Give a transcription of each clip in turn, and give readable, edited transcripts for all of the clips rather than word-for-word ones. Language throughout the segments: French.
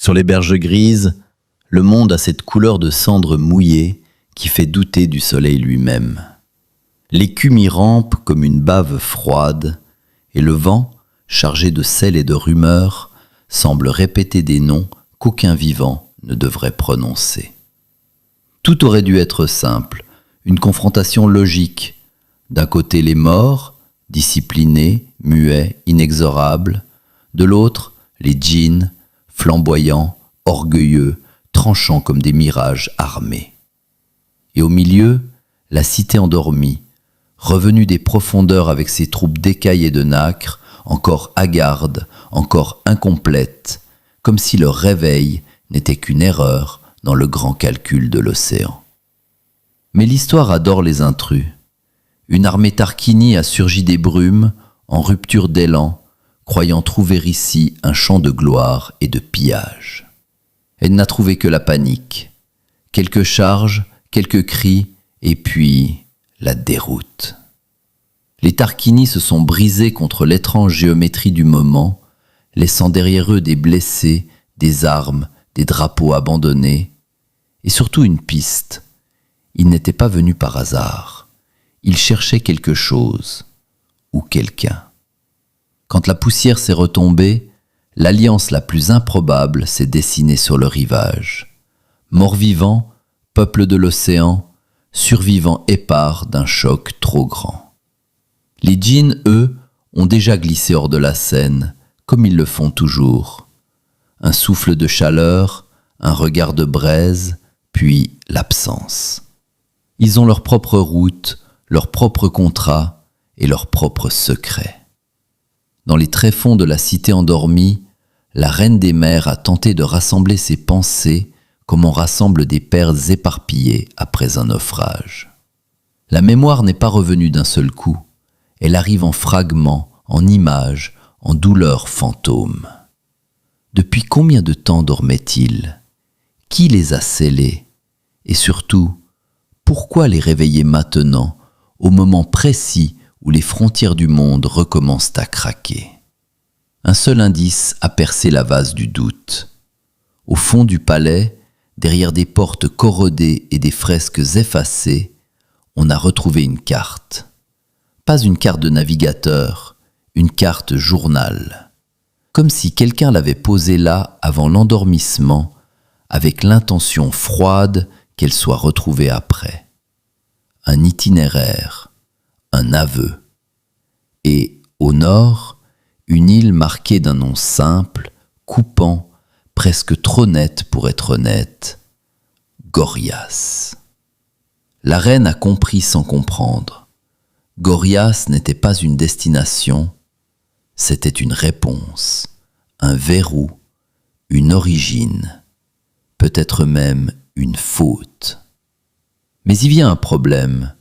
Sur les berges grises, le monde a cette couleur de cendre mouillée qui fait douter du soleil lui-même. L'écume y rampe comme une bave froide, et le vent, chargé de sel et de rumeurs, semble répéter des noms qu'aucun vivant ne devrait prononcer. Tout aurait dû être simple, une confrontation logique. D'un côté les morts, disciplinés, muets, inexorables. De l'autre, les djinns, flamboyants, orgueilleux, tranchants comme des mirages armés. Et au milieu, la cité endormie, revenue des profondeurs avec ses troupes d'écailles et de nacre, encore hagardes, encore incomplètes, comme si leur réveil n'était qu'une erreur dans le grand calcul de l'océan. Mais l'histoire adore les intrus. Une armée Tarquini a surgi des brumes, en rupture d'élan, croyant trouver ici un champ de gloire et de pillage. Elle n'a trouvé que la panique, quelques charges, quelques cris, et puis la déroute. Les Tarquini se sont brisés contre l'étrange géométrie du moment, laissant derrière eux des blessés, des armes, des drapeaux abandonnés, et surtout une piste. Ils n'étaient pas venus par hasard. Ils cherchaient quelque chose, ou quelqu'un. Quand la poussière s'est retombée, l'alliance la plus improbable s'est dessinée sur le rivage. Morts-vivants, peuple de l'océan, survivants épars d'un choc trop grand. Les djinns, eux, ont déjà glissé hors de la scène, comme ils le font toujours. Un souffle de chaleur, un regard de braise, puis l'absence. Ils ont leur propre route, leur propre contrat et leurs propres secrets. Dans les tréfonds de la cité endormie, la reine des mers a tenté de rassembler ses pensées comme on rassemble des perles éparpillées après un naufrage. La mémoire n'est pas revenue d'un seul coup. Elle arrive en fragments, en images, en douleurs fantômes. Depuis combien de temps dormaient-ils? Qui les a scellés? Et surtout, pourquoi les réveiller maintenant, au moment précis où les frontières du monde recommencent à craquer? Un seul indice a percé la vase du doute. Au fond du palais, derrière des portes corrodées et des fresques effacées, on a retrouvé une carte. Pas une carte de navigateur, une carte journal. Comme si quelqu'un l'avait posée là avant l'endormissement, avec l'intention froide qu'elle soit retrouvée après. Un itinéraire, un aveu. Et, au nord, une île marquée d'un nom simple, coupant, presque trop net pour être honnête, Gorias. La reine a compris sans comprendre. Gorias n'était pas une destination, c'était une réponse, un verrou, une origine, peut-être même une faute. Mais il y a un problème,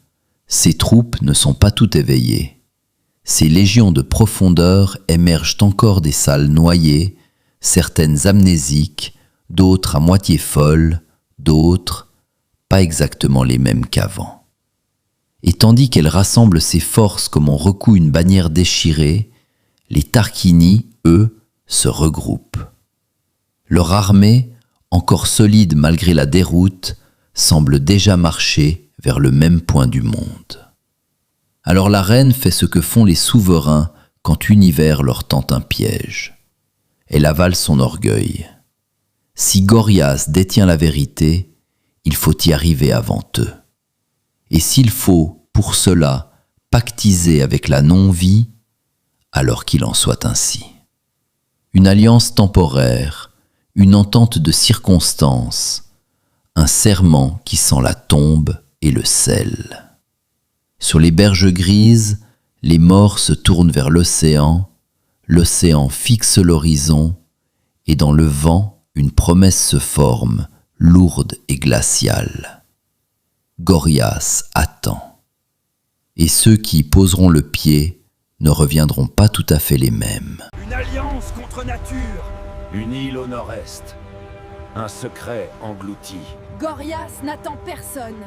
ces troupes ne sont pas toutes éveillées. Ces légions de profondeur émergent encore des salles noyées, certaines amnésiques, d'autres à moitié folles, d'autres pas exactement les mêmes qu'avant. Et tandis qu'elles rassemblent ses forces comme on recoue une bannière déchirée, les Tarquini, eux, se regroupent. Leur armée, encore solide malgré la déroute, semble déjà marcher vers le même point du monde. Alors la reine fait ce que font les souverains quand univers leur tend un piège. Elle avale son orgueil. Si Gorias détient la vérité, il faut y arriver avant eux. Et s'il faut, pour cela, pactiser avec la non-vie, alors qu'il en soit ainsi. Une alliance temporaire, une entente de circonstances, un serment qui sent la tombe et le sel. Sur les berges grises, les morts se tournent vers l'océan fixe l'horizon, et dans le vent, une promesse se forme, lourde et glaciale. Gorias attend. Et ceux qui y poseront le pied ne reviendront pas tout à fait les mêmes. Une alliance contre nature. Une île au nord-est. Un secret englouti. Gorias n'attend personne.